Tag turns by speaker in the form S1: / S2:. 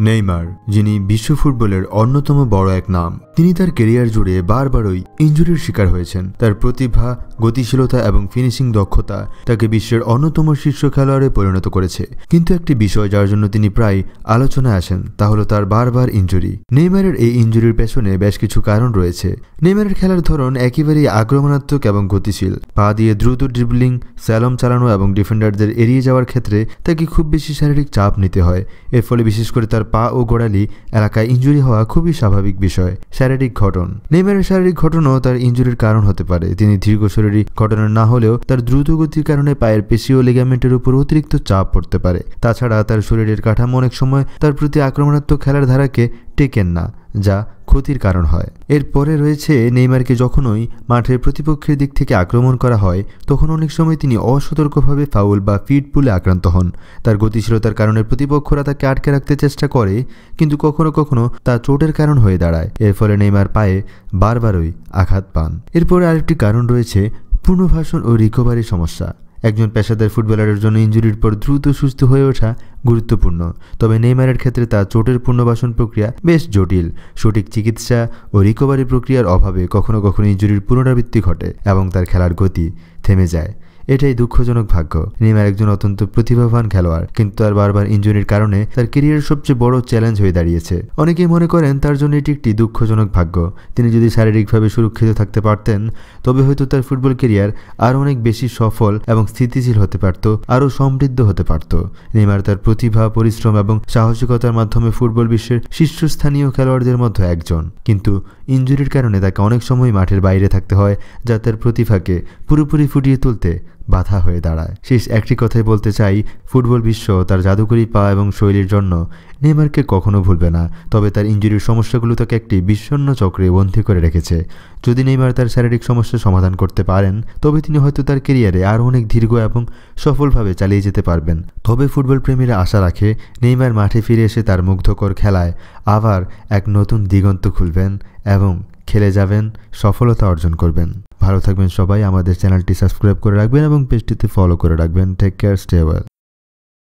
S1: Neymar, যিনি বিশ্ব ফুটবলের অন্যতম বড় এক নাম, তিনি তার ক্যারিয়ার জুড়ে বারবারই ইনজুরির শিকার হয়েছেন। তার প্রতিভা, গতিশীলতা এবং ফিনিশিং দক্ষতা তাকে বিশ্বের অন্যতম শীর্ষ খেলোয়াড়ে পরিণত করেছে। কিন্তু একটি বিষয় যার জন্য তিনি প্রায় আলোচনায় আসেন তা হলো তার বারবার ইনজুরি। নেইমারের এই ইনজুরির পেছনে বেশ কিছু কারণ রয়েছে। নেইমারের খেলার ধরন একেবারেই আক্রমণাত্মক এবং গতিশীল। পা দিয়ে দ্রুত ড্রিবলিং, স্যালম চালানো এবং ডিফেন্ডারদের এড়িয়ে যাওয়ার ক্ষেত্রে তাকে খুব বেশি শারীরিক চাপ নিতে হয়। এর ফলে বিশেষ করে তার পা ও গোড়ালি এলাকায় ইনজুরি হওয়া খুবই স্বাভাবিক বিষয়। শারীরিক ঘটন, নেইমারের শারীরিক ঘটনও তার ইনজুরির কারণ হতে পারে। তিনি দীর্ঘশরীরী ঘটনার না হলেও তার দ্রুত গতির কারণে পায়ের পেশি ও লিগামেন্টের উপর অতিরিক্ত চাপ পড়তে পারে। তাছাড়া তার শরীরের কাঠামো অনেক সময় তার প্রতি আক্রমণাত্মক খেলার ধারাকে টেকেন না, যা ক্ষতির কারণ হয়। এরপরে রয়েছে নেইমারকে যখনই মাঠের প্রতিপক্ষের দিক থেকে আক্রমণ করা হয় তখন অনেক সময় তিনি অসতর্কভাবে ফাউল বা ফিট পুলে আক্রান্ত হন। তার গতিশীলতার কারণে প্রতিপক্ষরা তাকে আটকে রাখতে চেষ্টা করে, কিন্তু কখনো কখনো তা চোটের কারণ হয়ে দাঁড়ায়। এর ফলে নেইমার পায়ে বারবারই আঘাত পান। এরপরে আরেকটি কারণ রয়েছে পুনর্বাসন ও রিকভারি সমস্যা। একজন পেশাদার ফুটবলারের জন্য ইনজুরির পর দ্রুত সুস্থ হয়ে ওঠা গুরুত্বপূর্ণ, তবে নেইমারের ক্ষেত্রে তার চোটের পুনর্বাসন প্রক্রিয়া বেশ জটিল। সঠিক চিকিৎসা ও রিকভারি প্রক্রিয়ার অভাবে কখনো কখনো ইনজুরির পুনরাবৃত্তি ঘটে এবং তার খেলার গতি থেমে যায়। এটাই দুঃখজনক ভাগ্য। নেইমার একজন অত্যন্ত প্রতিভাবান খেলোয়াড়, কিন্তু তার বারবার ইনজুরির কারণে তার ক্যারিয়ারের সবচেয়ে বড় চ্যালেঞ্জ হয়ে দাঁড়িয়েছে। অনেকেই মনে করেন তার জন্য এটি একটি দুঃখজনক ভাগ্য। তিনি যদি শারীরিকভাবে সুরক্ষিত থাকতে পারতেন তবে হয়তো তার ফুটবল ক্যারিয়ার আরও অনেক বেশি সফল এবং স্থিতিশীল হতে পারত, আরও সমৃদ্ধ হতে পারত। নেইমার তার প্রতিভা, পরিশ্রম এবং সাহসিকতার মাধ্যমে ফুটবল বিশ্বের শীর্ষস্থানীয় খেলোয়াড়দের মধ্যে একজন, কিন্তু ইনজুরির কারণে তাকে অনেক সময় মাঠের বাইরে থাকতে হয়, যা তার প্রতিভাকে পুরোপুরি ফুটিয়ে তুলতে বাধা হয়ে দাঁড়ায়। শেষ একটি কথাই বলতে চাই, ফুটবল বিশ্ব তার জাদুকরী পা এবং শৈলীর জন্য নেইমারকে কখনো ভুলবে না, তবে তার ইনজুরির সমস্যাগুলো তাকে একটি বিষণ্ণ চক্রে বন্দী করে রেখেছে। যদি নেইমার তার শারীরিক সমস্যার সমাধান করতে পারেন তবে তিনি হয়তো তার ক্যারিয়ারে আরও অনেক দীর্ঘ এবং সফলভাবে চালিয়ে যেতে পারবেন। তবে ফুটবল প্রেমীরা আশা রাখে নেইমার মাঠে ফিরে এসে তার মুগ্ধকর খেলায় আবার এক নতুন দিগন্ত খুলবেন এবং খেলে যাবেন, সফলতা অর্জন করবেন। ভালো থাকবেন সবাই। আমাদের চ্যানেলটি সাবস্ক্রাইব করে রাখবেন এবং পেজটিতে ফলো করে রাখবেন। Take care, stay well.